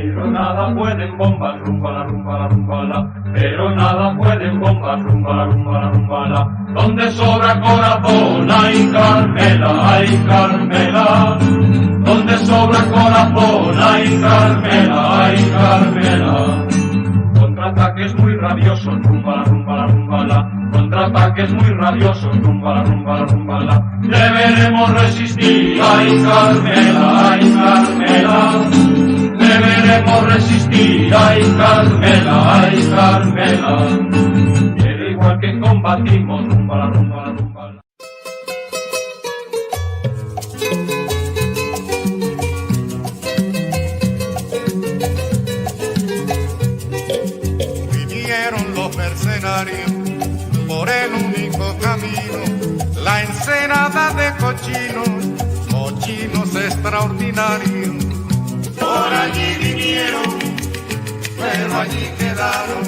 Pero nada pueden bombas, rumba la rumba la rumba la. Pero nada pueden bombas, rumba la rumba la rumba la. Donde sobra corazón, ay Carmela, ay Carmela. Donde sobra corazón, ay Carmela, ay Carmela. Contraataques muy rabiosos, rumba la rumba la rumba la. Contraataques muy rabiosos, rumba la rumba la rumba la. Deberemos resistir, ay Carmela, ay Carmela. Deberemos resistir, ay Carmela, ay Carmela. Pero igual que combatimos, rumba la rumba la rumba la. Vinieron los mercenarios por el único camino, la ensenada de cochinos, cochinos extraordinarios. Por allí vinieron, pero allí quedaron.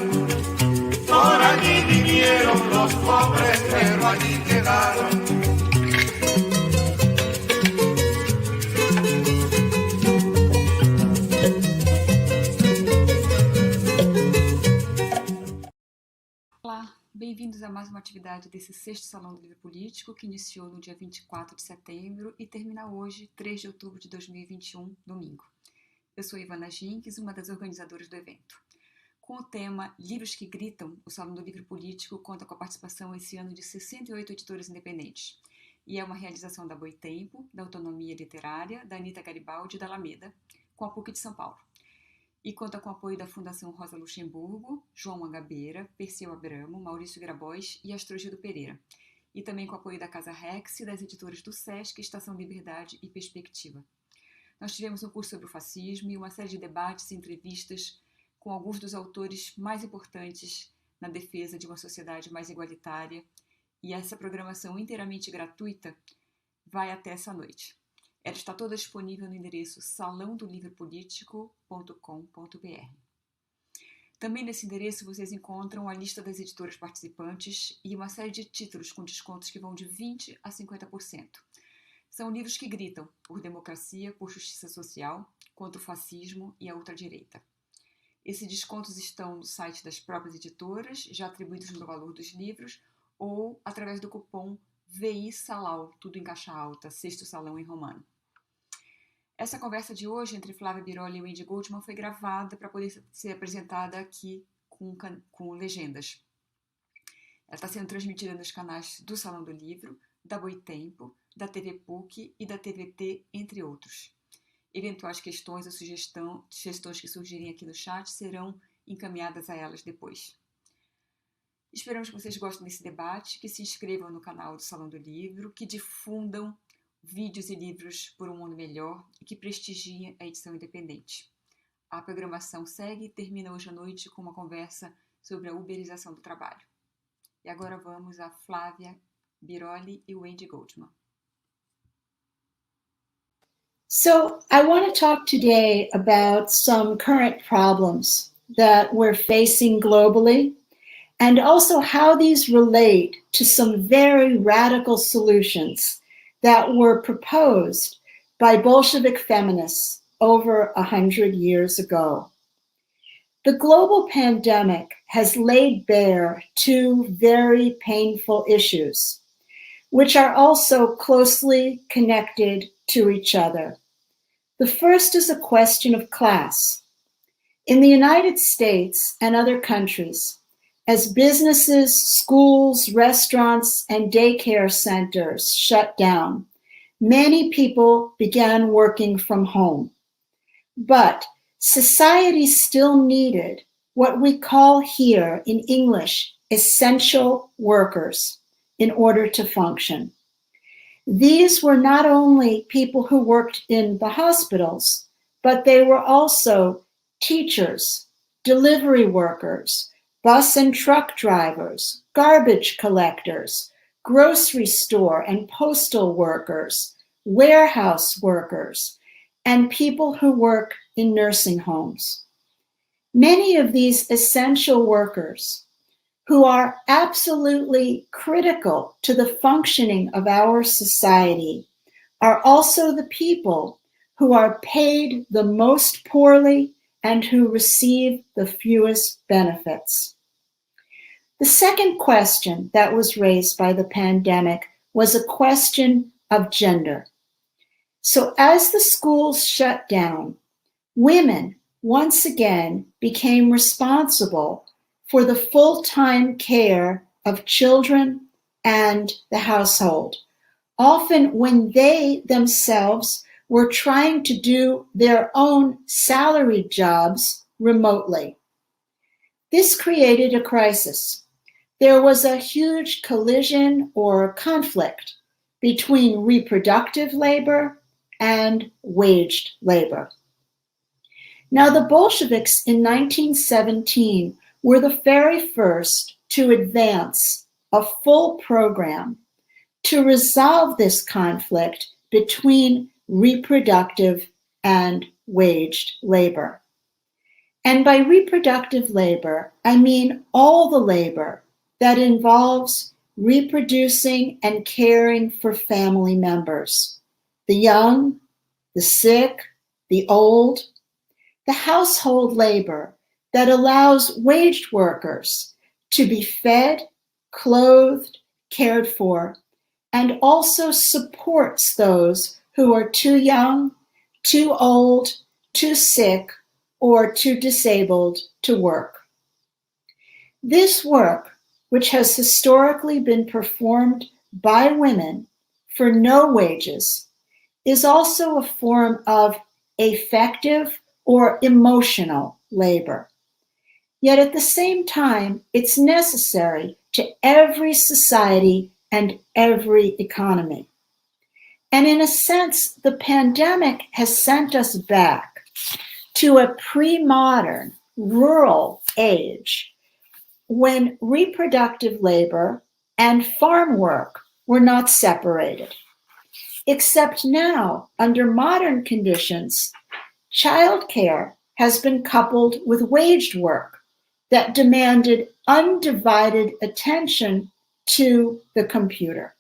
Por allí vinieron los pobres, pero allí quedaron. Olá, bem-vindos a mais uma atividade desse sexto Salão do Livro Político, que iniciou no dia 24 de setembro e termina hoje, 3 de outubro de 2021, domingo. Eu sou Ivana Jinques, uma das organizadoras do evento. Com o tema Livros que Gritam, o Salão do Livro Político conta com a participação esse ano de 68 editores independentes. E é uma realização da Boitempo, da Autonomia Literária, da Anita Garibaldi e da Alameda, com a PUC de São Paulo. E conta com o apoio da Fundação Rosa Luxemburgo, João Agabeira, Perseu Abramo, Maurício Grabois e Astrogildo Pereira. E também com o apoio da Casa Rex e das editoras do Sesc, Estação Liberdade e Perspectiva. Nós tivemos um curso sobre o fascismo e uma série de debates e entrevistas com alguns dos autores mais importantes na defesa de uma sociedade mais igualitária. E essa programação inteiramente gratuita vai até essa noite. Ela está toda disponível no endereço salãodolivropolitico.com.br. Também nesse endereço vocês encontram a lista das editoras participantes e uma série de títulos com descontos que vão de 20% a 50%. São livros que gritam por democracia, por justiça social, contra o fascismo e a ultradireita. Esses descontos estão no site das próprias editoras, já atribuídos no valor dos livros, ou através do cupom VI Salau, tudo em caixa alta, sexto salão em romano. Essa conversa de hoje entre Flávia, Biroli e Wendy Goldman foi gravada para poder ser apresentada aqui com legendas. Ela está sendo transmitida nos canais do Salão do Livro, da Boitempo, da TV PUC e da TVT, entre outros. Eventuais questões ou sugestões que surgirem aqui no chat serão encaminhadas a elas depois. Esperamos que vocês gostem desse debate, que se inscrevam no canal do Salão do Livro, que difundam vídeos e livros por um mundo melhor e que prestigiem a edição independente. A programação segue e termina hoje à noite com uma conversa sobre a uberização do trabalho. E agora vamos a Flávia, Biroli e Wendy Goldman. So I want to talk today about some current problems that we're facing globally, and also how these relate to some very radical solutions that were proposed by Bolshevik feminists over 100 years ago. The global pandemic has laid bare two very painful issues, which are also closely connected to each other. The first is a question of class. In the United States and other countries, as businesses, schools, restaurants, and daycare centers shut down, many people began working from home. But society still needed what we call here in English essential workers in order to function. These were not only people who worked in the hospitals, but they were also teachers, delivery workers, bus and truck drivers, garbage collectors, grocery store and postal workers, warehouse workers, and people who work in nursing homes. Many of these essential workers, who are absolutely critical to the functioning of our society, are also the people who are paid the most poorly and who receive the fewest benefits. The second question that was raised by the pandemic was a question of gender. So as the schools shut down, women once again became responsible for the full-time care of children and the household, often when they themselves were trying to do their own salaried jobs remotely. This created a crisis. There was a huge collision or conflict between reproductive labor and waged labor. Now, the Bolsheviks in 1917 were the very first to advance a full program to resolve this conflict between reproductive and waged labor. And by reproductive labor, I mean all the labor that involves reproducing and caring for family members, the young, the sick, the old, the household labor that allows waged workers to be fed, clothed, cared for, and also supports those who are too young, too old, too sick, or too disabled to work. This work, which has historically been performed by women for no wages, is also a form of affective or emotional labor. Yet at the same time, it's necessary to every society and every economy. And in a sense, the pandemic has sent us back to a pre-modern rural age when reproductive labor and farm work were not separated. Except now, under modern conditions, childcare has been coupled with waged work that demanded undivided attention to the computer.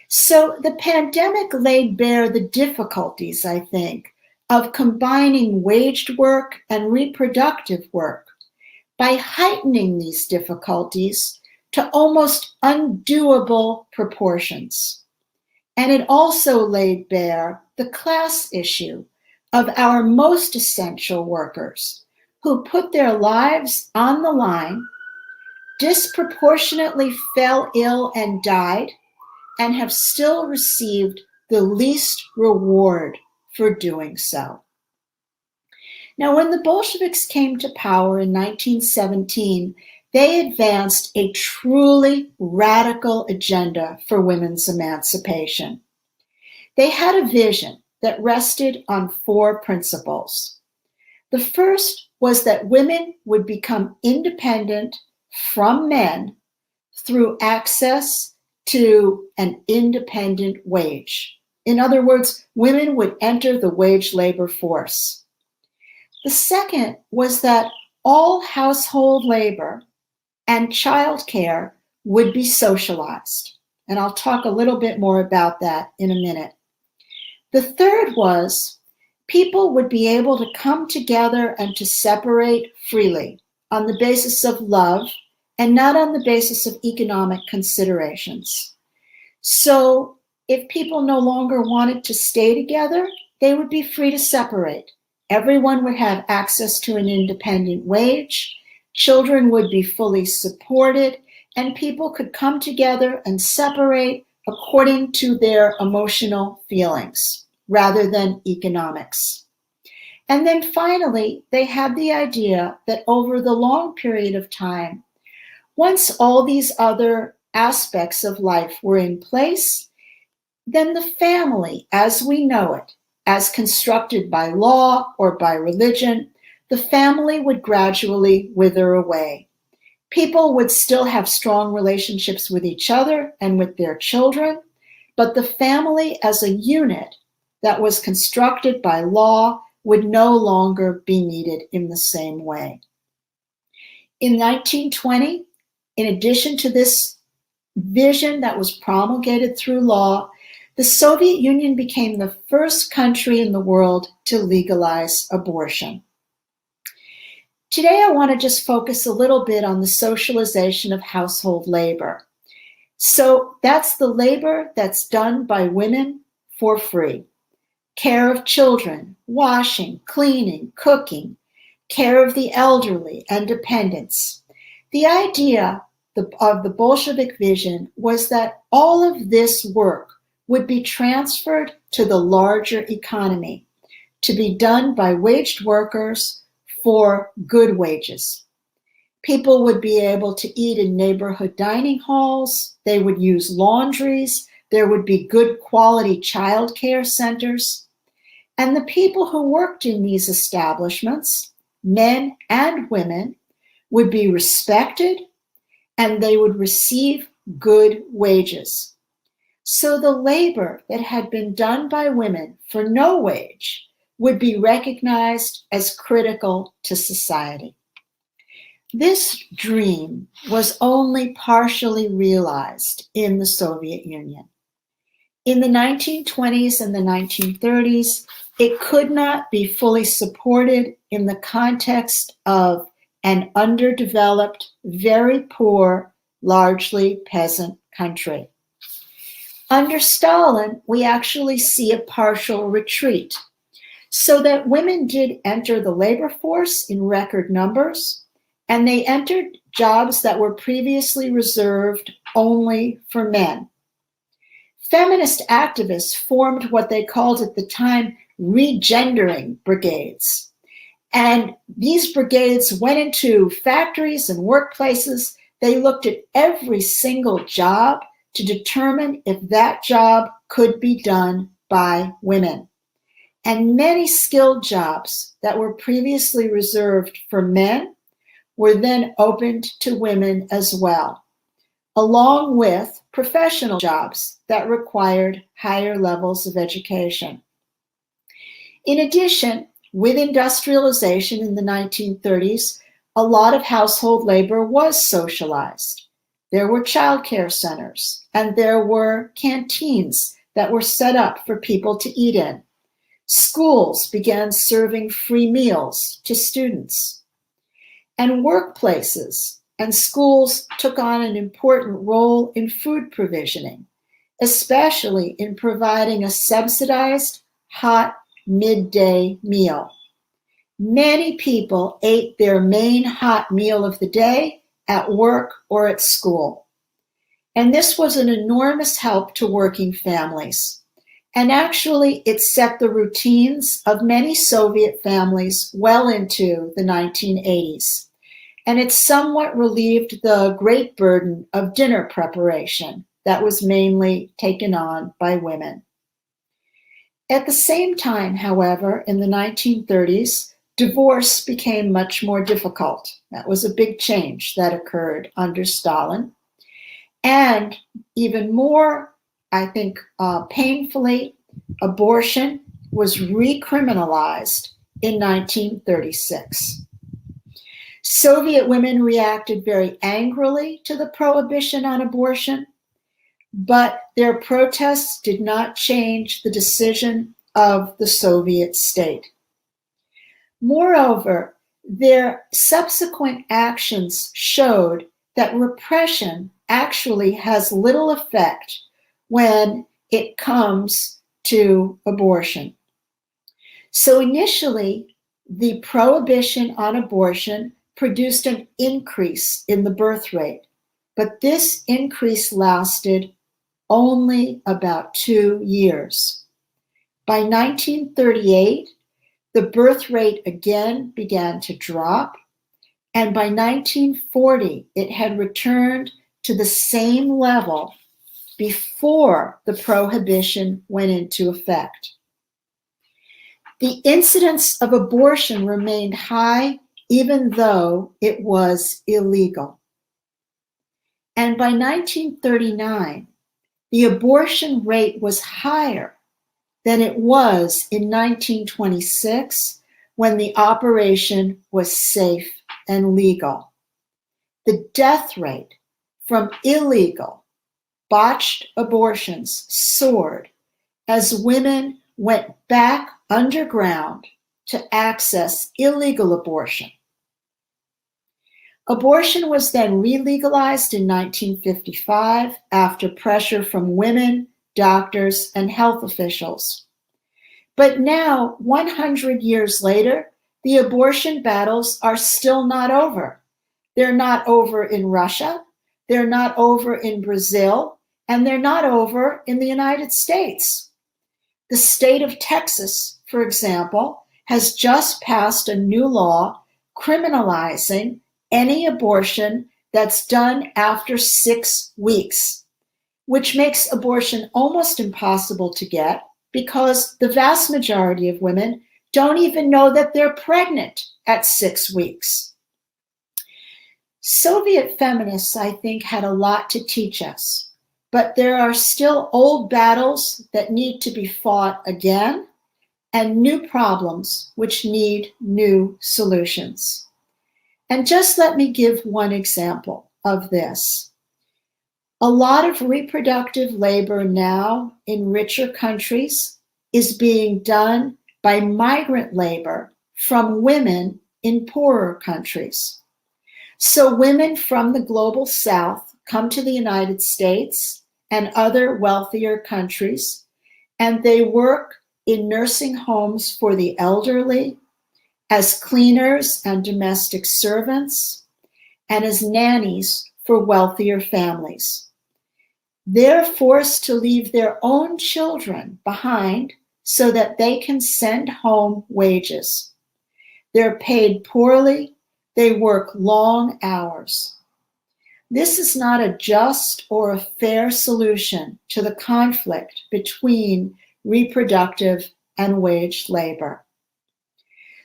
So the pandemic laid bare the difficulties, I think, of combining waged work and reproductive work by heightening these difficulties to almost undoable proportions. And it also laid bare the class issue of our most essential workers who put their lives on the line, disproportionately fell ill and died, and have still received the least reward for doing so. Now, when the Bolsheviks came to power in 1917, they advanced a truly radical agenda for women's emancipation. They had a vision that rested on 4 principles. The first was that women would become independent from men through access to an independent wage. In other words, women would enter the wage labor force. The second was that all household labor and childcare would be socialized. And I'll talk a little bit more about that in a minute. The third was people would be able to come together and to separate freely on the basis of love and not on the basis of economic considerations. So if people no longer wanted to stay together, they would be free to separate. Everyone would have access to an independent wage, children would be fully supported, and people could come together and separate according to their emotional feelings rather than economics. And then finally, they had the idea that over the long period of time, once all these other aspects of life were in place, then the family as we know it, as constructed by law or by religion, the family would gradually wither away. People would still have strong relationships with each other and with their children, but the family as a unit that was constructed by law would no longer be needed in the same way. In 1920, in addition to this vision that was promulgated through law, the Soviet Union became the first country in the world to legalize abortion. Today, I want to just focus a little bit on the socialization of household labor. So that's the labor that's done by women for free. Care of children, washing, cleaning, cooking, care of the elderly and dependents. The idea of the Bolshevik vision was that all of this work would be transferred to the larger economy to be done by waged workers for good wages. People would be able to eat in neighborhood dining halls, they would use laundries, there would be good quality childcare centers, and the people who worked in these establishments, men and women, would be respected and they would receive good wages. So the labor that had been done by women for no wage would be recognized as critical to society. This dream was only partially realized in the Soviet Union. In the 1920s and the 1930s, it could not be fully supported in the context of an underdeveloped, very poor, largely peasant country. Under Stalin, we actually see a partial retreat, so that women did enter the labor force in record numbers, and they entered jobs that were previously reserved only for men. Feminist activists formed what they called at the time regendering brigades. And these brigades went into factories and workplaces. They looked at every single job to determine if that job could be done by women. And many skilled jobs that were previously reserved for men were then opened to women as well, along with professional jobs that required higher levels of education. In addition, with industrialization in the 1930s, a lot of household labor was socialized. There were childcare centers, and there were canteens that were set up for people to eat in. Schools began serving free meals to students. And workplaces and schools took on an important role in food provisioning, especially in providing a subsidized, hot midday meal. Many people ate their main hot meal of the day at work or at school. And this was an enormous help to working families. And actually, it set the routines of many Soviet families well into the 1980s. And it somewhat relieved the great burden of dinner preparation that was mainly taken on by women. At the same time, however, in the 1930s, divorce became much more difficult. That was a big change that occurred under Stalin. And even more, I think, painfully, abortion was recriminalized in 1936. Soviet women reacted very angrily to the prohibition on abortion, but their protests did not change the decision of the Soviet state. Moreover, their subsequent actions showed that repression actually has little effect when it comes to abortion. So initially, the prohibition on abortion produced an increase in the birth rate, but this increase lasted only about 2 years. By 1938, the birth rate again began to drop, and by 1940, it had returned to the same level before the prohibition went into effect. The incidence of abortion remained high even though it was illegal. And by 1939, the abortion rate was higher than it was in 1926 when the operation was safe and legal. The death rate from illegal, botched abortions soared as women went back underground to access illegal abortion. Abortion was then re-legalized in 1955 after pressure from women, doctors, and health officials. But now, 100 years later, the abortion battles are still not over. They're not over in Russia, they're not over in Brazil, and they're not over in the United States. The state of Texas, for example, has just passed a new law criminalizing any abortion that's done after 6 weeks, which makes abortion almost impossible to get because the vast majority of women don't even know that they're pregnant at 6 weeks. Soviet feminists, I think, had a lot to teach us, but there are still old battles that need to be fought again and new problems which need new solutions. And just let me give one example of this. A lot of reproductive labor now in richer countries is being done by migrant labor from women in poorer countries. So women from the global South come to the United States and other wealthier countries, and they work in nursing homes for the elderly, as cleaners and domestic servants, and as nannies for wealthier families. They're forced to leave their own children behind so that they can send home wages. They're paid poorly, they work long hours. This is not a just or a fair solution to the conflict between reproductive and wage labor.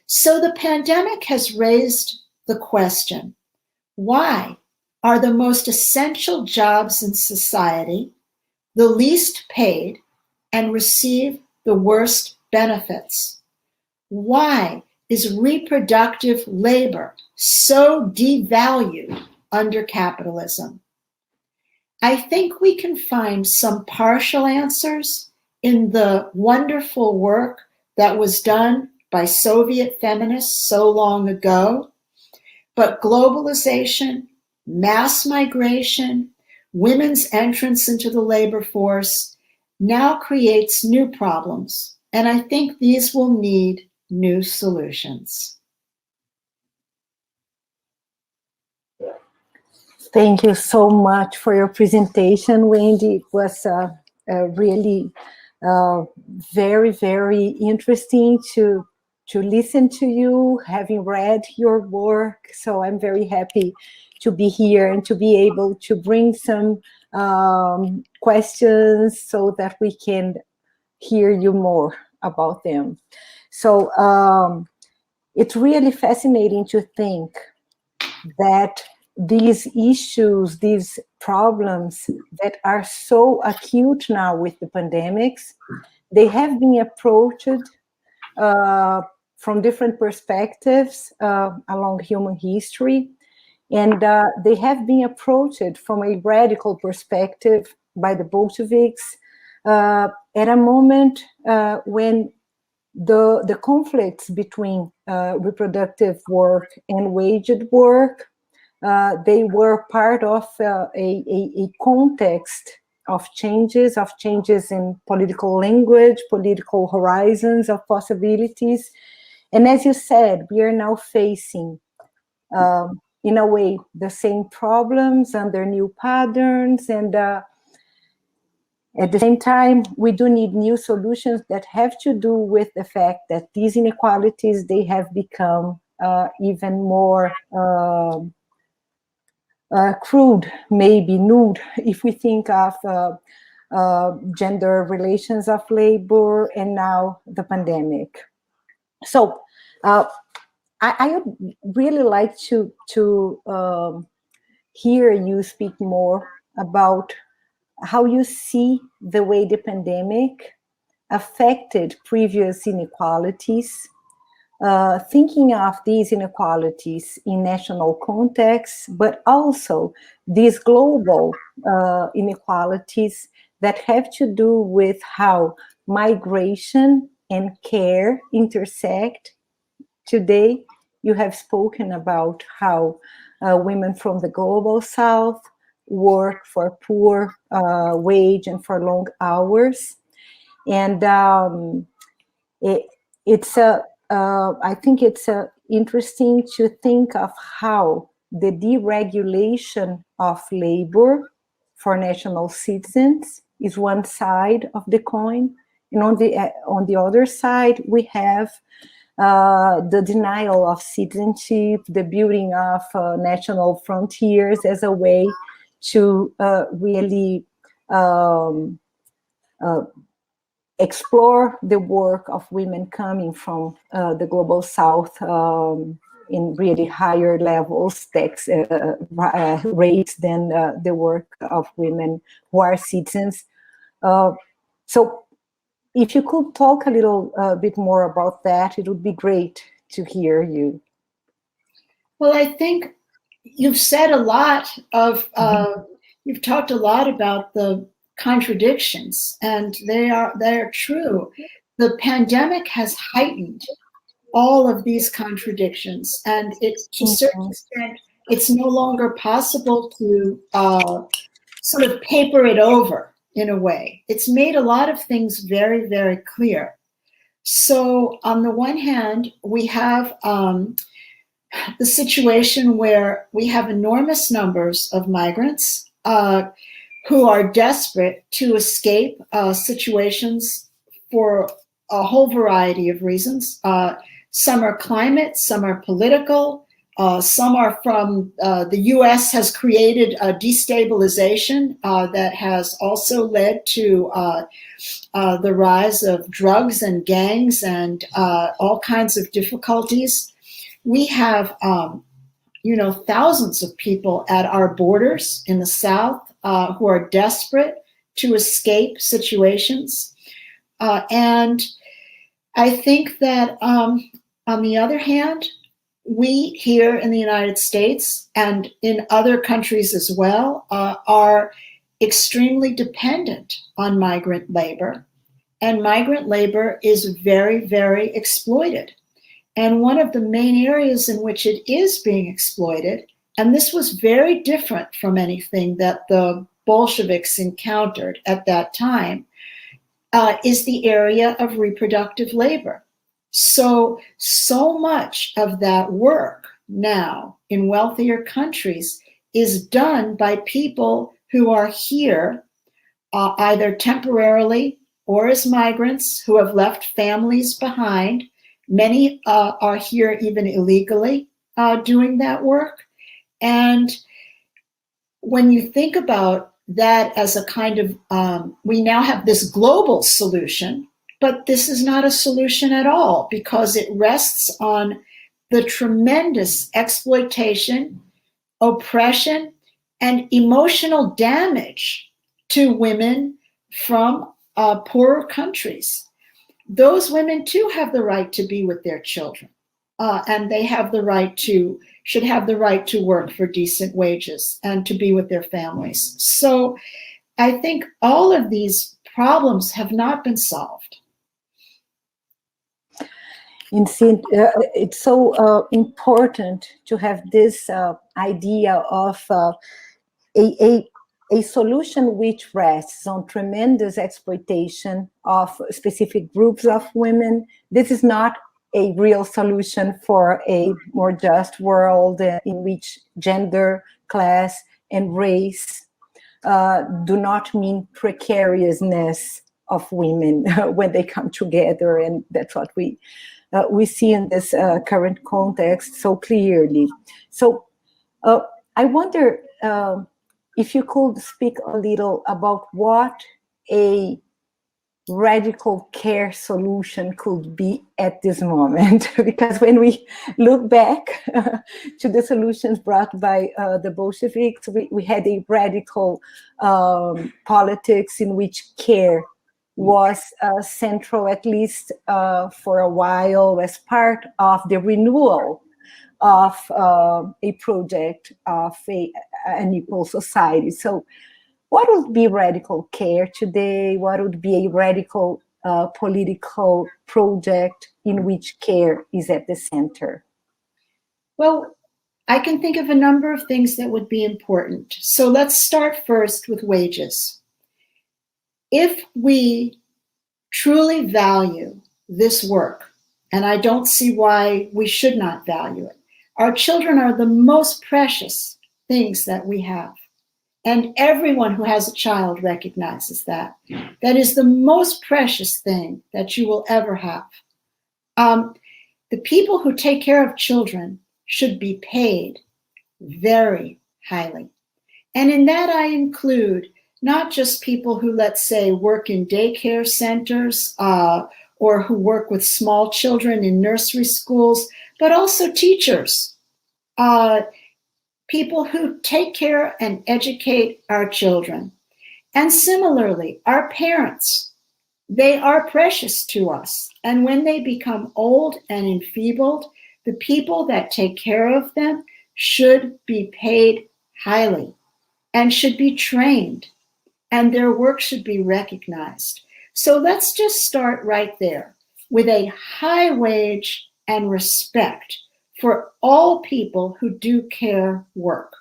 So the pandemic has raised the question, why are the most essential jobs in society the least paid and receive the worst benefits? Why is reproductive labor so devalued under capitalism? I think we can find some partial answers in the wonderful work that was done by Soviet feminists so long ago, but globalization, mass migration, women's entrance into the labor force now creates new problems, and I think these will need new solutions. Thank you so much for your presentation, Wendy. It was really very, very interesting to listen to you, having read your work. So I'm very happy to be here and to be able to bring some questions so that we can hear you more about them. So it's really fascinating to think that these issues, these problems that are so acute now with the pandemics, they have been approached from different perspectives along human history. And they have been approached from a radical perspective by the Bolsheviks at a moment when the conflicts between reproductive work and waged work, they were part of a context of changes in political language, political horizons of possibilities. And as you said, we are now facing, in a way, the same problems under new patterns. And at the same time, we do need new solutions that have to do with the fact that these inequalities, they have become even more crude, maybe nude, if we think of gender relations of labor and now the pandemic. So I would really like to hear you speak more about how you see the way the pandemic affected previous inequalities, thinking of these inequalities in national contexts, but also these global inequalities that have to do with how migration and care intersect. Today, you have spoken about how women from the global south work for poor wage and for long hours. And I think it's interesting to think of how the deregulation of labor for national citizens is one side of the coin, and on the other side we have the denial of citizenship, the building of national frontiers as a way to really explore the work of women coming from the global south in really higher levels, tax rates than the work of women who are citizens. So if you could talk a little bit more about that, it would be great to hear you. Well, I think you've said a lot of, you've talked a lot about the contradictions, and they are true. The pandemic has heightened all of these contradictions, and it's to a certain extent, it's no longer possible to sort of paper it over in a way. It's made a lot of things very, very clear. So on the one hand, we have the situation where we have enormous numbers of migrants who are desperate to escape situations for a whole variety of reasons. Some are climate, some are political, some are from the US has created a destabilization that has also led to the rise of drugs and gangs and all kinds of difficulties. We have, thousands of people at our borders in the South who are desperate to escape situations. And I think that on the other hand, we here in the United States and in other countries as well are extremely dependent on migrant labor. And migrant labor is very, very exploited. And one of the main areas in which it is being exploited, and this was very different from anything that the Bolsheviks encountered at that time, is the area of reproductive labor. So much of that work now in wealthier countries is done by people who are here either temporarily or as migrants who have left families behind. Many are here even illegally doing that work. And when you think about that as a kind of, we now have this global solution, but this is not a solution at all because it rests on the tremendous exploitation, oppression, and emotional damage to women from poorer countries. Those women too have the right to be with their children, and they have the right to, should have the right to work for decent wages and to be with their families. So I think all of these problems have not been solved. It's so important to have this idea of a solution which rests on tremendous exploitation of specific groups of women. This is not a real solution for a more just world in which gender, class, and race do not mean precariousness of women when they come together, and that's what we see in this current context so clearly. So I wonder if you could speak a little about what a radical care solution could be at this moment, because when we look back to the solutions brought by the Bolsheviks, we had a radical politics in which care was central, at least for a while, as part of the renewal of a project of an equal society. So what would be radical care today? What would be a radical political project in which care is at the center? Well, I can think of a number of things that would be important. So let's start first with wages. If we truly value this work, and I don't see why we should not value it, our children are the most precious things that we have. And everyone who has a child recognizes that. That is the most precious thing that you will ever have. The people who take care of children should be paid very highly. And in that I include not just people who, let's say, work in daycare centers or who work with small children in nursery schools, but also teachers, people who take care and educate our children. And similarly, our parents, they are precious to us. And when they become old and enfeebled, the people that take care of them should be paid highly and should be trained, and their work should be recognized. So let's just start right there with a high wage and respect for all people who do care work.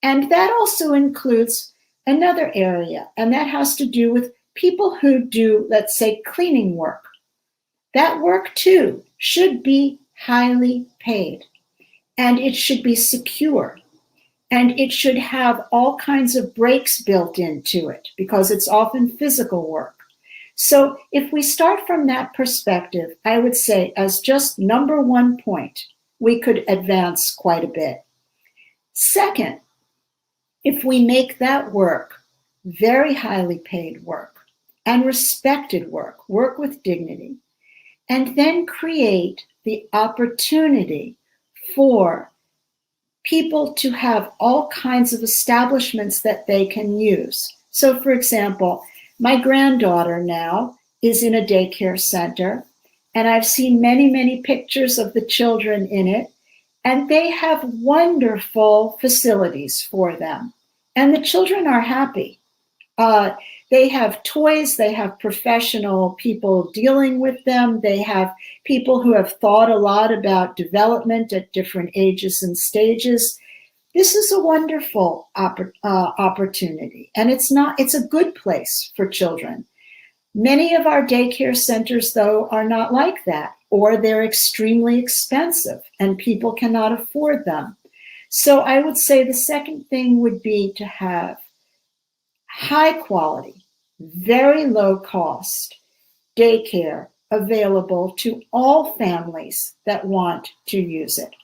And that also includes another area, and that has to do with people who do, let's say, cleaning work. That work too should be highly paid, and it should be secure, and it should have all kinds of breaks built into it because it's often physical work. So if we start from that perspective, I would say as just number one point, we could advance quite a bit. Second, if we make that work very highly paid work and respected work, work with dignity, and then create the opportunity for people to have all kinds of establishments that they can use. So for example, my granddaughter now is in a daycare center, and I've seen many, many pictures of the children in it, and they have wonderful facilities for them. And the children are happy. They have toys, they have professional people dealing with them, they have people who have thought a lot about development at different ages and stages. This is a wonderful opportunity, and it's a good place for children. Many of our daycare centers, though, are not like that, or they're extremely expensive and people cannot afford them. So I would say the second thing would be to have high quality, very low cost daycare available to all families that want to use it.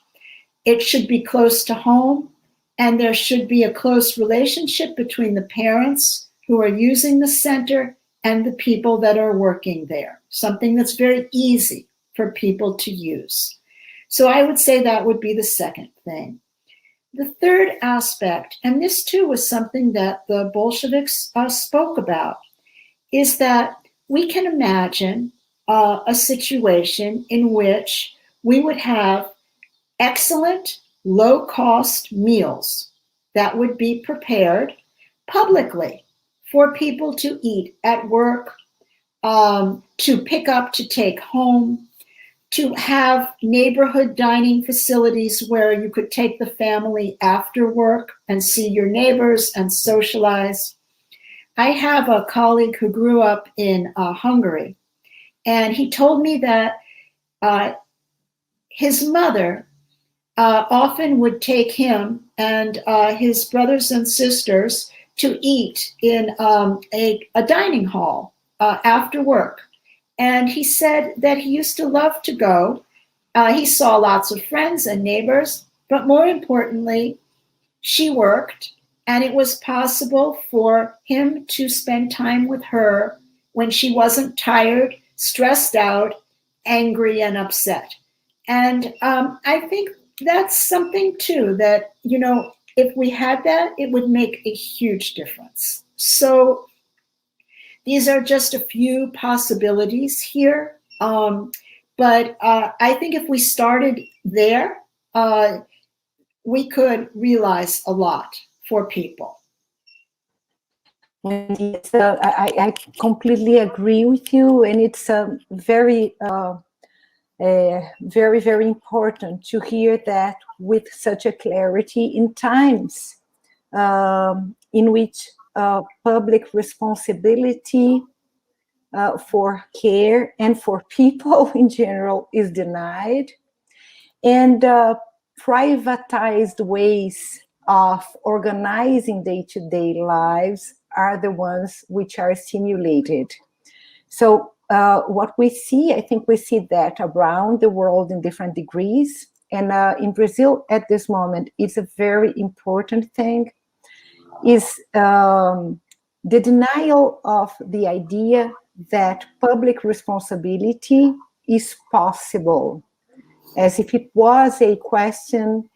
It should be close to home, and there should be a close relationship between the parents who are using the center and the people that are working there, something that's very easy for people to use. So I would say that would be the second thing. The third aspect, and this too was something that the Bolsheviks spoke about, is that we can imagine a situation in which we would have excellent, low-cost meals that would be prepared publicly for people to eat at work, to pick up, to take home, to have neighborhood dining facilities where you could take the family after work and see your neighbors and socialize. I have a colleague who grew up in Hungary, and he told me that his mother often would take him and his brothers and sisters to eat in a dining hall after work. And he said that he used to love to go. He saw lots of friends and neighbors, but more importantly, she worked, and it was possible for him to spend time with her when she wasn't tired, stressed out, angry, and upset. And I think that's something too that, you know, if we had that, it would make a huge difference. So these are just a few possibilities here. But I think if we started there, we could realize a lot for people. And yes, I completely agree with you, and it's very very, very important to hear that with such a clarity in times in which public responsibility for care and for people in general is denied, and privatized ways of organizing day-to-day lives are the ones which are stimulated. So what we see, I think we see that around the world in different degrees, and in Brazil at this moment, it's a very important thing, is the denial of the idea that public responsibility is possible, as if it was a question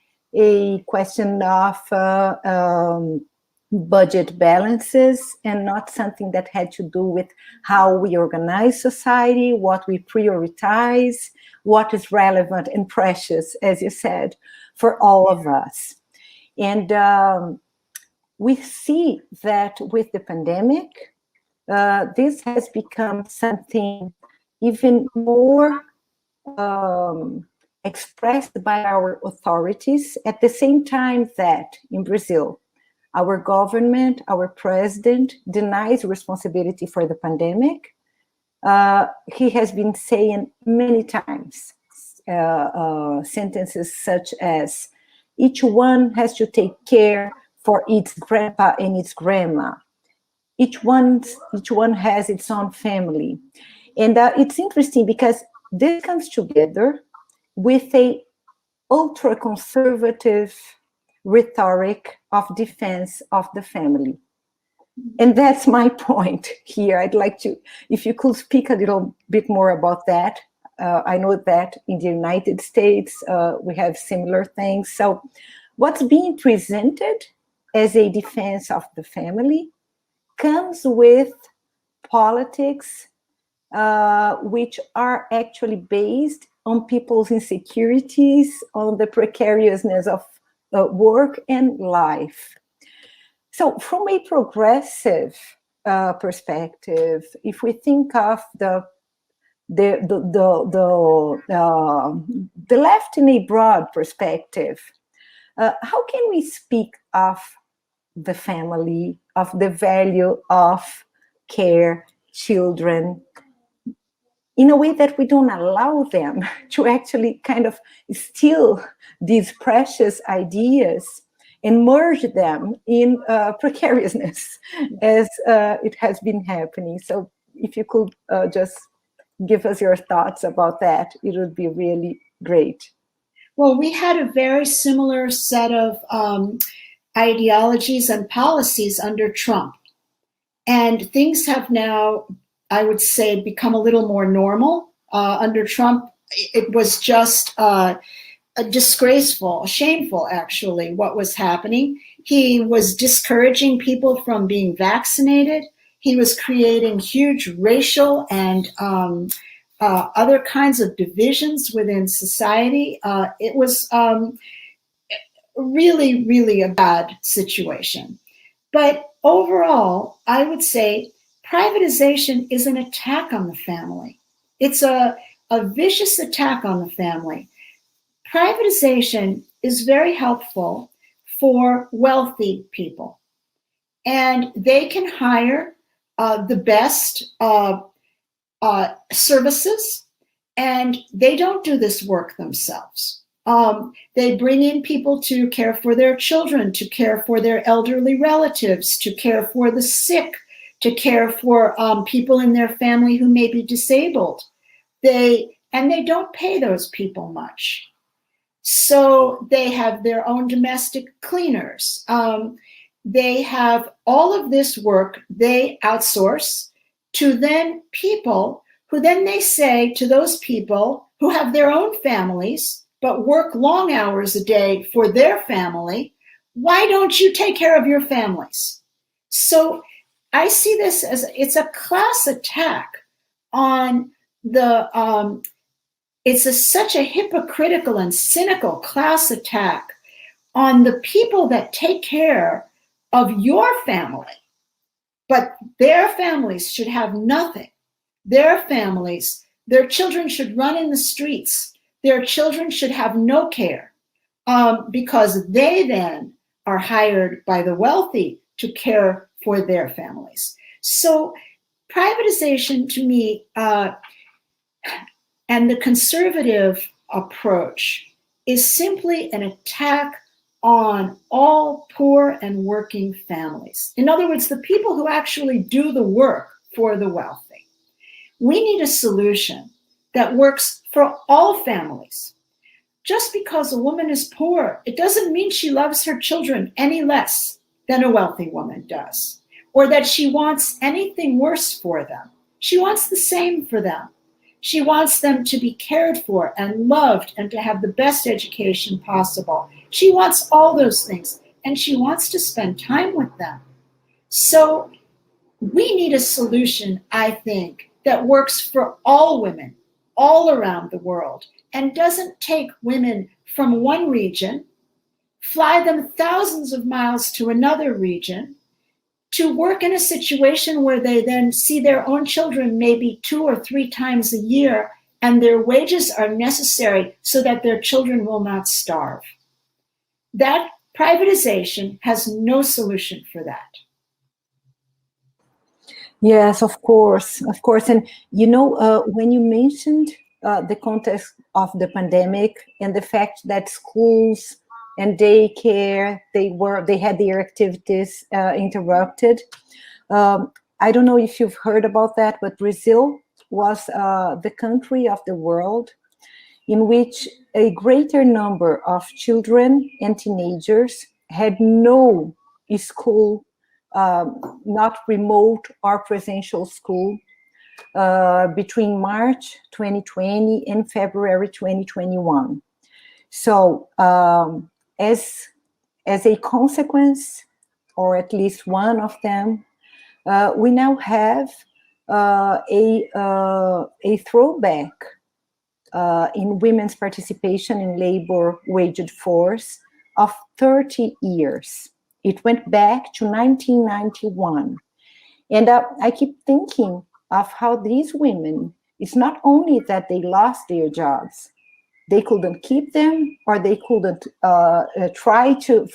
of budget balances and not something that had to do with how we organize society, what we prioritize, what is relevant and precious, as you said, for all of us. And we see that with the pandemic, this has become something even more expressed by our authorities, at the same time that in Brazil, our government, our president denies responsibility for the pandemic. He has been saying many times sentences such as, each one has to take care for its grandpa and its grandma. Each one has its own family. And it's interesting because this comes together with a ultra-conservative rhetoric of defense of the family. And that's my point here. I'd like to, if you could speak a little bit more about that. I know that in the United States, we have similar things. So what's being presented as a defense of the family comes with politics which are actually based on people's insecurities, on the precariousness of work and life. So from a progressive perspective, if we think of the left in a broad perspective, how can we speak of the family, of the value of care, children, in a way that we don't allow them to actually kind of steal these precious ideas and merge them in precariousness, as it has been happening? So if you could just give us your thoughts about that, it would be really great. Well, we had a very similar set of ideologies and policies under Trump. And things have now, I would say, become a little more normal. Under Trump, it was just disgraceful, shameful, actually, what was happening. He was discouraging people from being vaccinated. He was creating huge racial and other kinds of divisions within society. It was really, really a bad situation. But overall, I would say privatization is an attack on the family. It's a vicious attack on the family. Privatization is very helpful for wealthy people, and they can hire the best services, and they don't do this work themselves. They bring in people to care for their children, to care for their elderly relatives, to care for the sick, to care for people in their family who may be disabled. They don't pay those people much. So they have their own domestic cleaners. They have all of this work they outsource to then people who then they say to those people who have their own families but work long hours a day for their family, why don't you take care of your families? So I see this as it's a class attack on the, it's such a hypocritical and cynical class attack on the people that take care of your family, but their families should have nothing. Their families Their children should run in the streets. Their children should have no care because they then are hired by the wealthy to care for their families. So privatization to me and the conservative approach is simply an attack on all poor and working families. In other words, the people who actually do the work for the wealthy. We need a solution that works for all families. Just because a woman is poor, it doesn't mean she loves her children any less than a wealthy woman does, or that she wants anything worse for them. She wants the same for them. She wants them to be cared for and loved and to have the best education possible. She wants all those things, and she wants to spend time with them. So we need a solution, I think, that works for all women all around the world and doesn't take women from one region, fly them thousands of miles to another region, to work in a situation where they then see their own children maybe 2 or 3 times a year, and their wages are necessary so that their children will not starve. That privatization has no solution for that. Yes, of course. And when you mentioned the context of the pandemic and the fact that schools and daycare, they had their activities interrupted. I don't know if you've heard about that, but Brazil was the country of the world in which a greater number of children and teenagers had no school, not remote or presential school, between March 2020 and February 2021. So as a consequence, or at least one of them, we now have a throwback in women's participation in labor waged force of 30 years. It went back to 1991. And I keep thinking of how these women, it's not only that they lost their jobs, they couldn't keep them, or they couldn't try to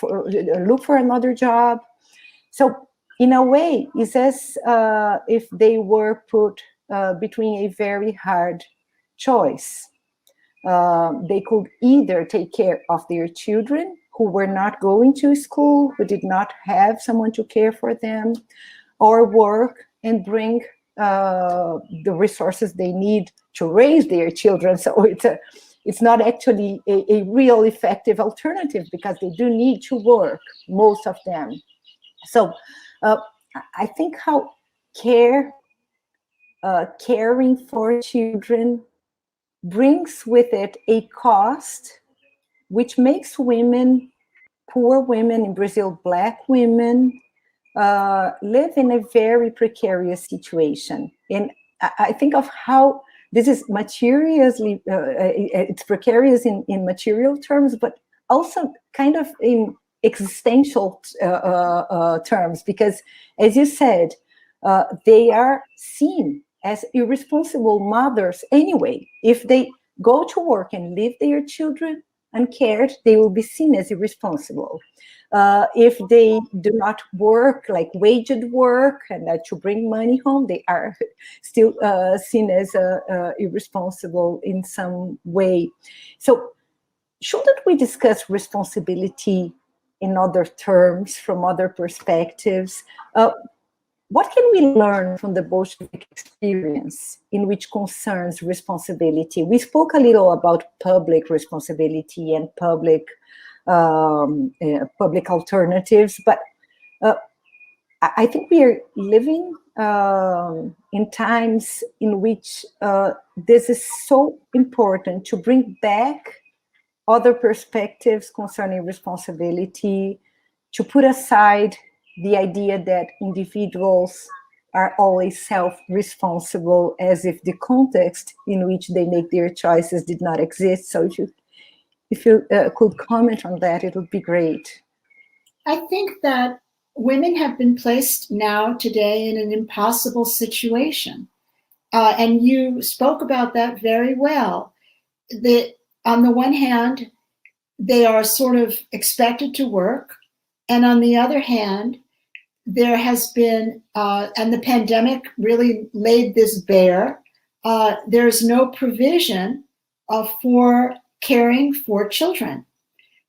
look for another job. So in a way, it's as if they were put between a very hard choice. They could either take care of their children who were not going to school, who did not have someone to care for them, or work and bring the resources they need to raise their children. So it's not actually a real effective alternative, because they do need to work, most of them. So I think how caring for children brings with it a cost, which makes women, poor women in Brazil, Black women, live in a very precarious situation. And I think of how this is materially, it's precarious in material terms, but also kind of in existential terms, because as you said, they are seen as irresponsible mothers anyway. If they go to work and leave their children uncared, they will be seen as irresponsible. If they do not work, like waged work, and to bring money home, they are still seen as irresponsible in some way. So shouldn't we discuss responsibility in other terms, from other perspectives? What can we learn from the Bolshevik experience in which concerns responsibility? We spoke a little about public responsibility and public alternatives, but I think we are living in times in which this is so important to bring back other perspectives concerning responsibility, to put aside the idea that individuals are always self-responsible, as if the context in which they make their choices did not exist. So if you could comment on that, it would be great. I think that women have been placed now today in an impossible situation. And you spoke about that very well. That on the one hand, they are sort of expected to work. And on the other hand, there has been, and the pandemic really laid this bare, there's no provision for caring for children.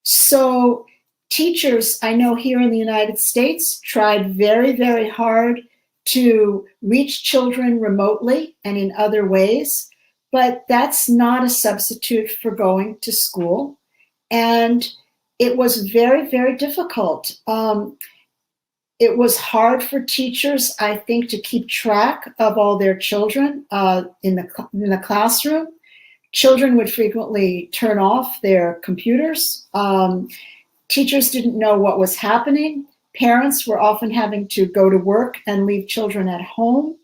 So teachers, I know here in the United States, tried very, very hard to reach children remotely and in other ways, but that's not a substitute for going to school. And it was very, very difficult. It was hard for teachers, I think, to keep track of all their children in the classroom. Children would frequently turn off their computers. Teachers didn't know what was happening. Parents were often having to go to work and leave children at home.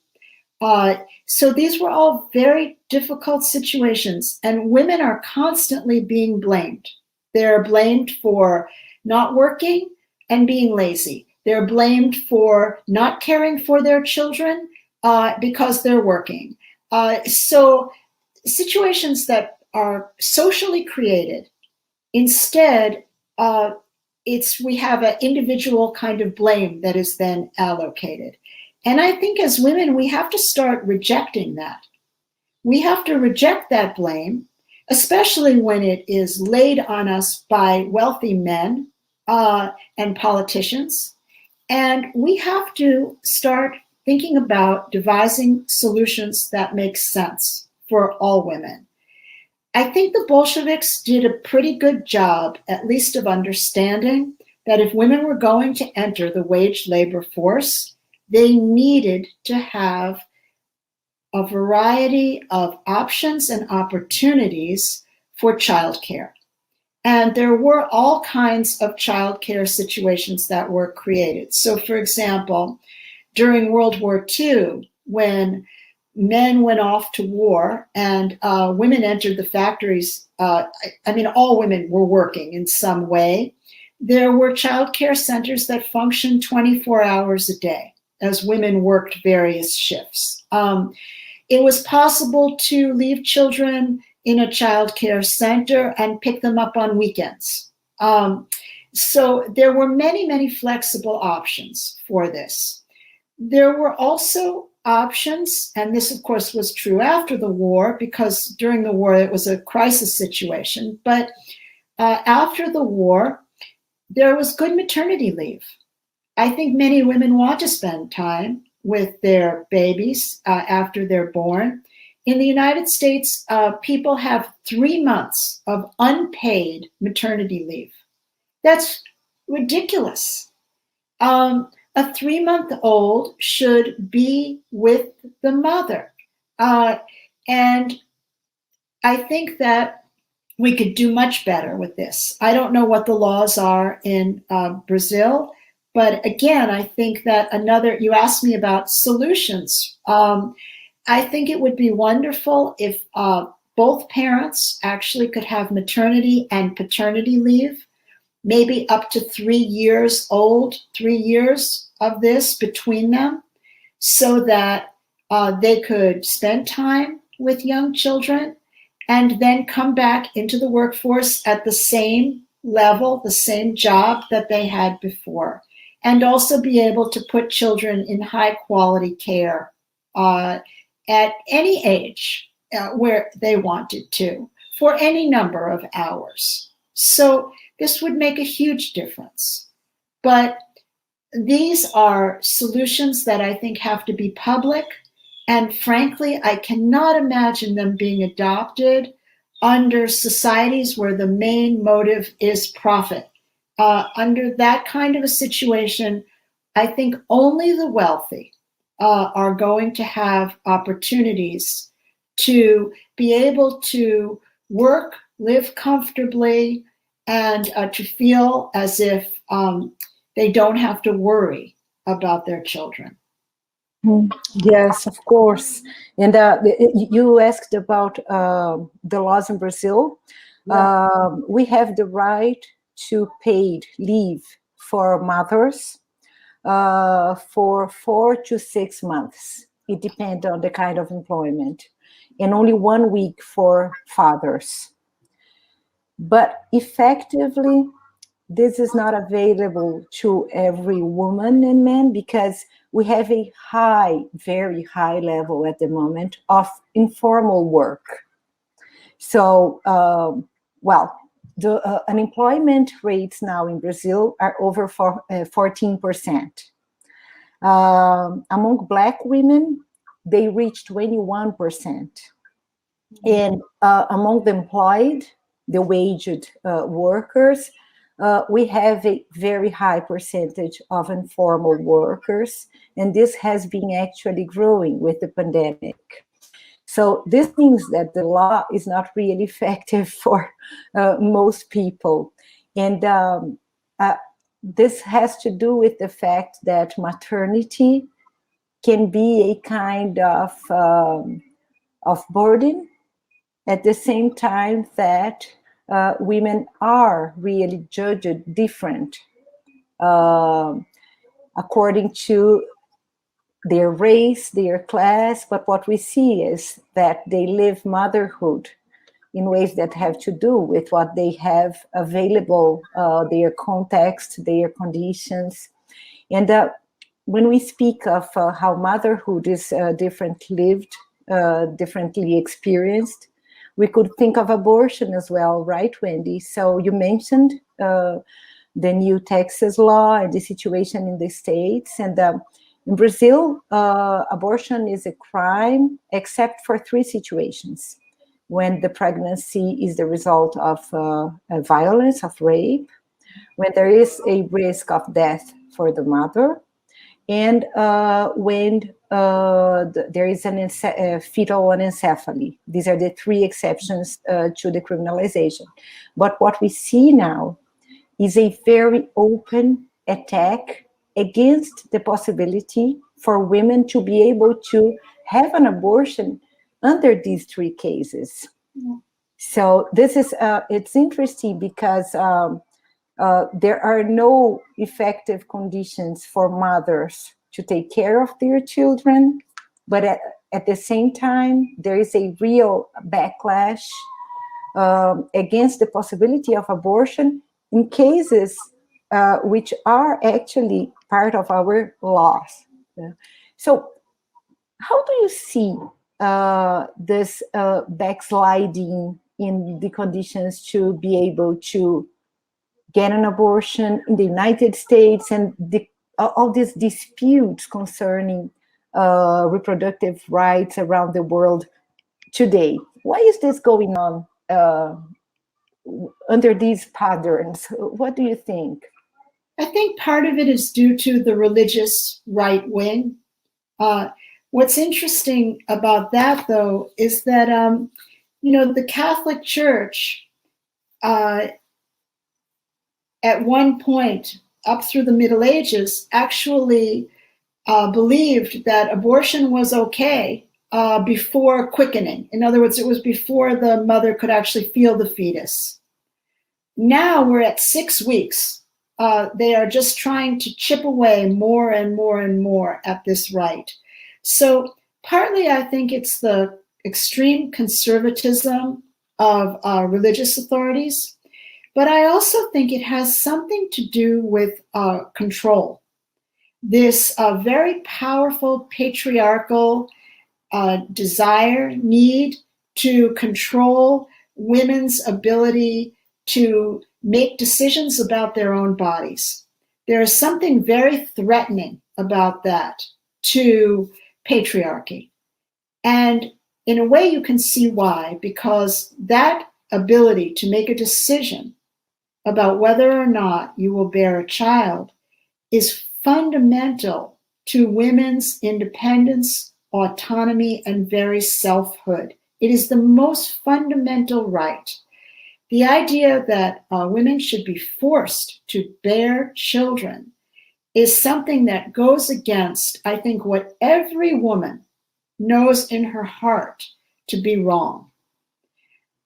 So these were all very difficult situations, and women are constantly being blamed. They're blamed for not working and being lazy. They're blamed for not caring for their children because they're working. So situations that are socially created, instead, we have an individual kind of blame that is then allocated. And I think as women, we have to start rejecting that. We have to reject that blame, especially when it is laid on us by wealthy men and politicians. And we have to start thinking about devising solutions that make sense for all women. I think the Bolsheviks did a pretty good job, at least of understanding that if women were going to enter the wage labor force, they needed to have a variety of options and opportunities for childcare. And there were all kinds of childcare situations that were created. So, for example, during World War II, when men went off to war and women entered the factories, all women were working in some way, there were childcare centers that functioned 24 hours a day as women worked various shifts. It was possible to leave children in a child care center and pick them up on weekends. So there were many, many flexible options for this. There were also options, and this of course was true after the war, because during the war it was a crisis situation, but after the war there was good maternity leave. I think many women want to spend time with their babies after they're born. In the United States, people have 3 months of unpaid maternity leave. That's ridiculous. A 3-month-old should be with the mother. And I think that we could do much better with this. I don't know what the laws are in Brazil, but again, I think that you asked me about solutions. I think it would be wonderful if both parents actually could have maternity and paternity leave, maybe up to 3 years old, 3 years of this between them, so that they could spend time with young children and then come back into the workforce at the same level, the same job that they had before, and also be able to put children in high quality care at any age where they wanted to, for any number of hours. So this would make a huge difference. But these are solutions that I think have to be public. And frankly, I cannot imagine them being adopted under societies where the main motive is profit. Under that kind of a situation, I think only the wealthy are going to have opportunities to be able to work, live comfortably, and to feel as if they don't have to worry about their children. Yes, of course. And you asked about the laws in Brazil. Yeah. We have the right to paid leave for mothers for 4 to 6 months. it depends on the kind of employment, and only 1 week for fathers. But effectively, this is not available to every woman and man because we have a very high level at the moment of informal work. So, the unemployment rates now in Brazil are over 14%. Among Black women, they reach 21%. And among the employed, the waged workers, we have a very high percentage of informal workers, and this has been actually growing with the pandemic. So this means that the law is not really effective for most people. And this has to do with the fact that maternity can be a kind of burden, at the same time that women are really judged different according to their race, their class, but what we see is that they live motherhood in ways that have to do with what they have available, their context, their conditions. And when we speak of how motherhood is differently experienced, we could think of abortion as well, right, Wendy? So you mentioned the new Texas law and the situation in the States. And in Brazil, abortion is a crime except for 3 situations: when the pregnancy is the result of violence, of rape, when there is a risk of death for the mother, and when there is fetal anencephaly. These are the 3 exceptions to the criminalization. But what we see now is a very open attack against the possibility for women to be able to have an abortion under these 3 cases. Yeah. So this is, it's interesting because there are no effective conditions for mothers to take care of their children, but at the same time, there is a real backlash against the possibility of abortion in cases which are actually part of our laws. So how do you see this backsliding in the conditions to be able to get an abortion in the United States, and all these disputes concerning reproductive rights around the world today? Why is this going on under these patterns? What do you think? I think part of it is due to the religious right wing. What's interesting about that, though, is that, the Catholic Church, at one point, up through the Middle Ages, actually believed that abortion was okay before quickening. In other words, it was before the mother could actually feel the fetus. Now we're at 6 weeks. They are just trying to chip away more and more and more at this right. So partly I think it's the extreme conservatism of religious authorities, but I also think it has something to do with control. This very powerful patriarchal desire, need to control women's ability to make decisions about their own bodies. There is something very threatening about that to patriarchy. And in a way you can see why, because that ability to make a decision about whether or not you will bear a child is fundamental to women's independence, autonomy, and very selfhood. It is the most fundamental right. The idea that women should be forced to bear children is something that goes against, I think, what every woman knows in her heart to be wrong.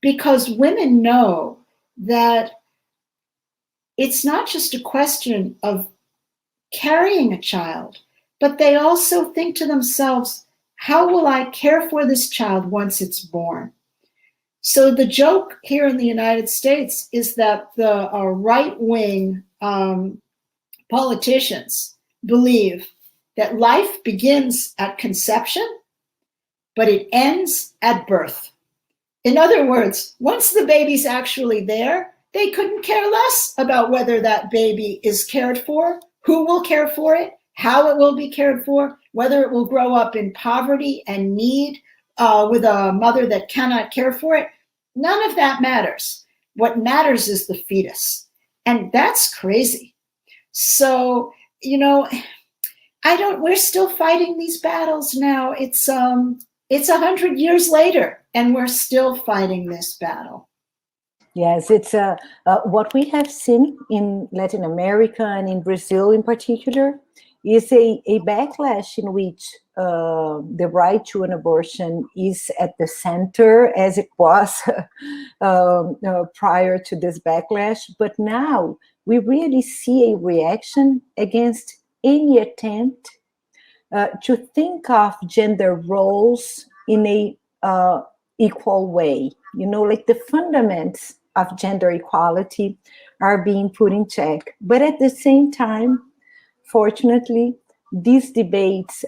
Because women know that it's not just a question of carrying a child, but they also think to themselves, how will I care for this child once it's born? So the joke here in the United States is that the right-wing politicians believe that life begins at conception, but it ends at birth. In other words, once the baby's actually there, they couldn't care less about whether that baby is cared for, who will care for it, how it will be cared for, whether it will grow up in poverty and need with a mother that cannot care for it. None of that matters. What matters is the fetus. And that's crazy. So, we're still fighting these battles now. It's 100 years later, and we're still fighting this battle. Yes, it's what we have seen in Latin America and in Brazil in particular is a backlash in which the right to an abortion is at the center, as it was prior to this backlash. But now we really see a reaction against any attempt to think of gender roles in a equal way. Like the fundamentals of gender equality are being put in check. But at the same time, fortunately, these debates,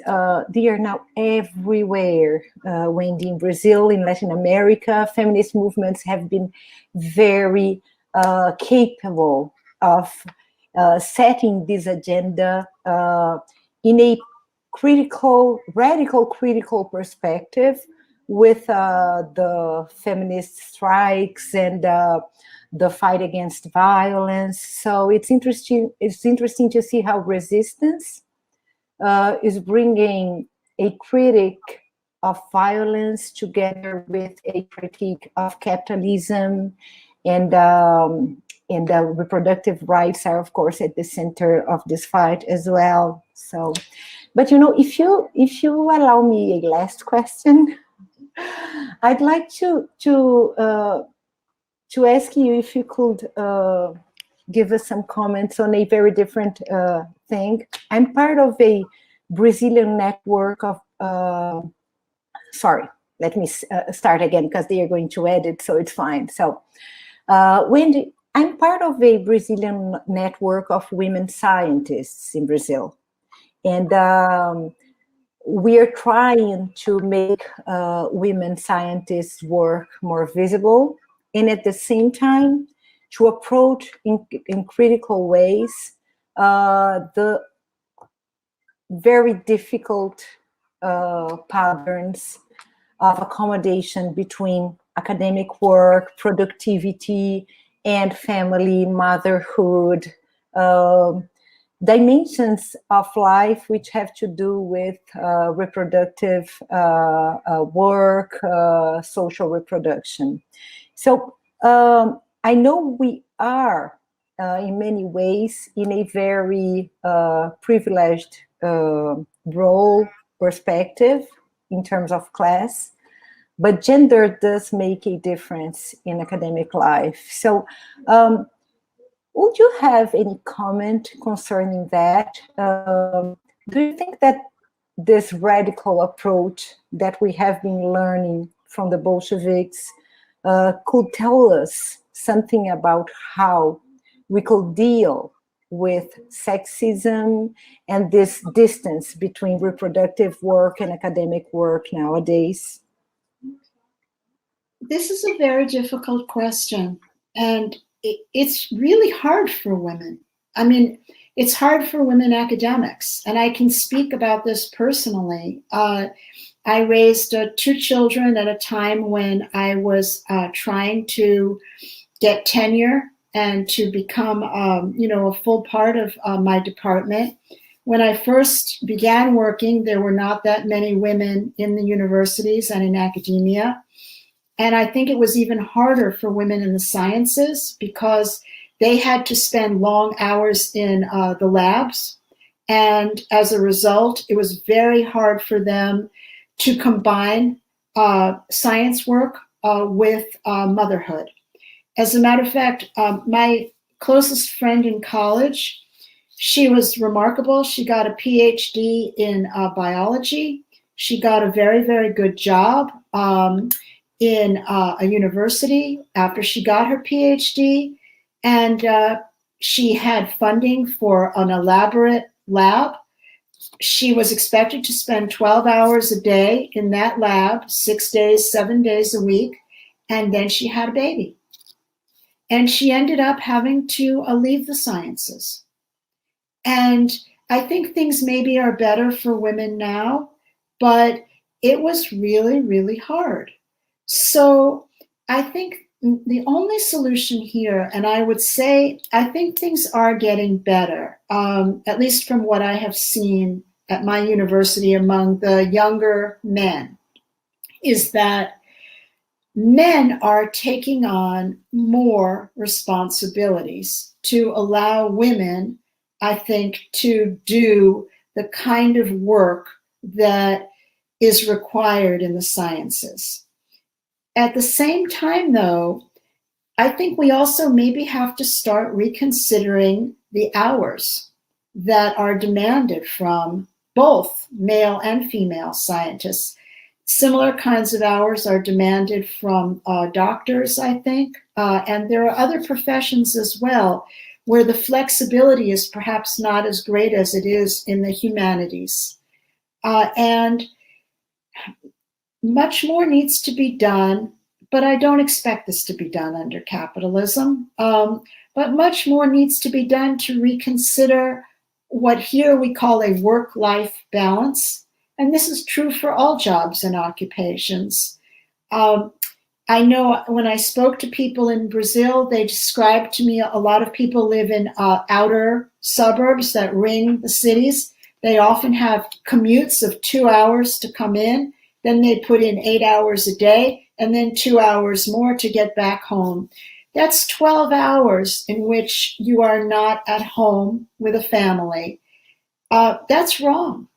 they are now everywhere. Wendy, in Brazil, in Latin America, feminist movements have been very capable of setting this agenda in a radical critical perspective with the feminist strikes and the fight against violence. So it's interesting to see how resistance is bringing a critic of violence together with a critique of capitalism, and reproductive rights are, of course, at the center of this fight as well. So, but if you allow me a last question, I'd like to ask you if you could give us some comments on a very different thing. I'm part of a Brazilian network of, sorry, let me start again because they are going to edit, so it's fine. So, Wendy, I'm part of a Brazilian network of women scientists in Brazil. And we are trying to make women scientists' work more visible, and at the same time to approach in critical ways the very difficult patterns of accommodation between academic work, productivity, and family, motherhood, dimensions of life which have to do with reproductive work, social reproduction. So I know we are in many ways in a very privileged role perspective in terms of class, but gender does make a difference in academic life. So would you have any comment concerning that? Do you think that this radical approach that we have been learning from the Bolsheviks could tell us something about how we could deal with sexism and this distance between reproductive work and academic work nowadays? This is a very difficult question, and it's really hard for women. I mean, it's hard for women academics, and I can speak about this personally. I raised 2 children at a time when I was trying to get tenure and to become, a full part of my department. When I first began working, there were not that many women in the universities and in academia. And I think it was even harder for women in the sciences because they had to spend long hours in the labs. And as a result, it was very hard for them to combine science work with motherhood. As a matter of fact, my closest friend in college, she was remarkable. She got a PhD in biology. She got a very, very good job in a university after she got her PhD, and she had funding for an elaborate lab. She was expected to spend 12 hours a day in that lab, 6 days, 7 days a week, and then she had a baby. And she ended up having to leave the sciences. And I think things maybe are better for women now, but it was really, really hard. So I think the only solution here, and I would say, I think things are getting better, at least from what I have seen at my university among the younger men, is that men are taking on more responsibilities to allow women, I think, to do the kind of work that is required in the sciences. At the same time, though, I think we also maybe have to start reconsidering the hours that are demanded from both male and female scientists. Similar kinds of hours are demanded from doctors, I think, and there are other professions as well where the flexibility is perhaps not as great as it is in the humanities. And much more needs to be done, but I don't expect this to be done under capitalism. But much more needs to be done to reconsider what here we call a work-life balance. And this is true for all jobs and occupations. I know when I spoke to people in Brazil, they described to me a lot of people live in outer suburbs that ring the cities. They often have commutes of 2 hours to come in. Then they put in 8 hours a day and then 2 hours more to get back home. That's 12 hours in which you are not at home with a family. That's wrong.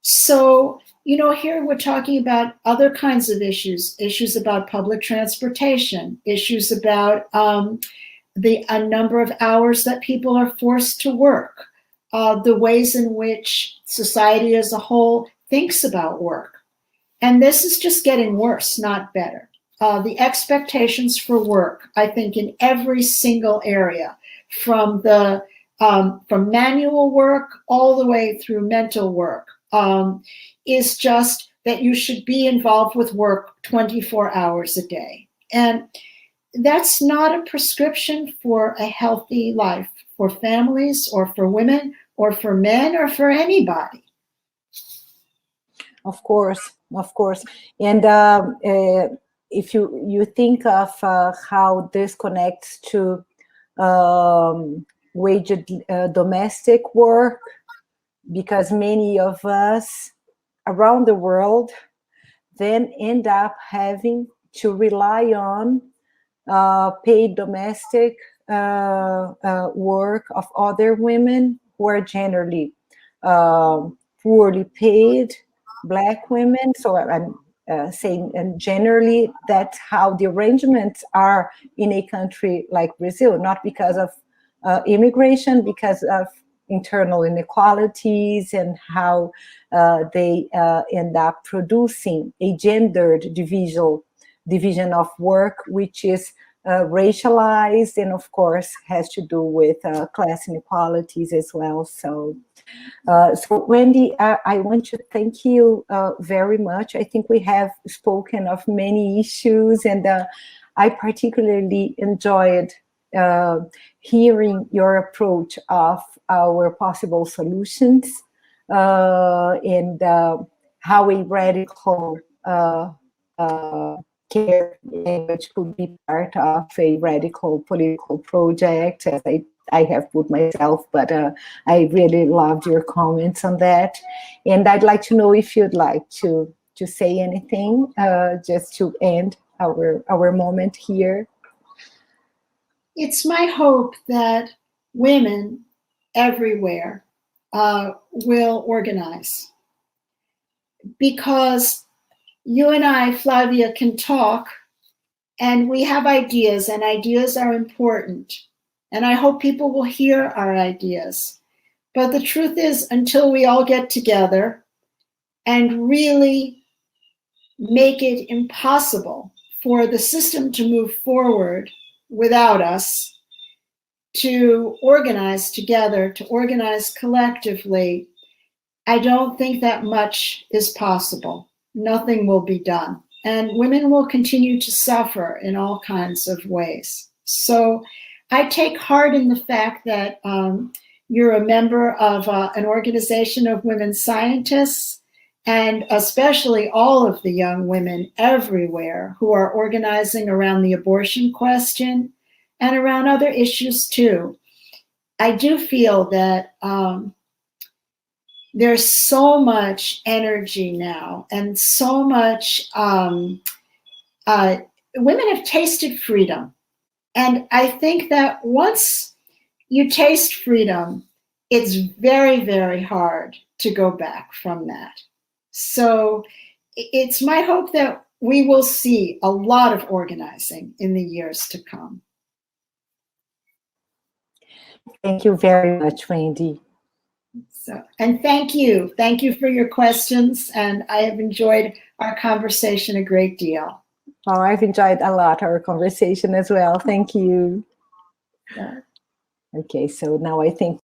So, you know, here we're talking about other kinds of issues about public transportation, issues about a number of hours that people are forced to work, the ways in which society as a whole thinks about work. And this is just getting worse, not better. The expectations for work, I think, in every single area, from manual work all the way through mental work, is just that you should be involved with work 24 hours a day. And that's not a prescription for a healthy life for families or for women or for men or for anybody. Of course. And if you think of how this connects to waged domestic work, because many of us around the world then end up having to rely on paid domestic work of other women who are generally poorly paid, Black women. So I'm saying, and generally that's how the arrangements are in a country like Brazil, not because of immigration, because of internal inequalities and how they end up producing a gendered division of work, which is racialized and of course has to do with class inequalities as well. So Wendy, I want to thank you very much. I think we have spoken of many issues, and I particularly enjoyed hearing your approach of our possible solutions and how a radical care language could be part of a radical political project, as I have put myself, but I really loved your comments on that. And I'd like to know if you'd like to say anything just to end our moment here. It's my hope that women everywhere will organize, because you and I, Flavia, can talk and we have ideas, and ideas are important. And I hope people will hear our ideas. But the truth is, until we all get together and really make it impossible for the system to move forward without us, to organize together, to organize collectively, I don't think that much is possible. Nothing will be done. And women will continue to suffer in all kinds of ways. So I take heart in the fact that you're a member of an organization of women scientists, and especially all of the young women everywhere who are organizing around the abortion question and around other issues too. I do feel that there's so much energy now and so much, women have tasted freedom. And I think that once you taste freedom, it's very, very hard to go back from that. So it's my hope that we will see a lot of organizing in the years to come. Thank you very much, Wendy. So, and thank you. Thank you for your questions. And I have enjoyed our conversation a great deal. Oh, I've enjoyed a lot our conversation as well. Thank you. Yeah. Okay, so now I think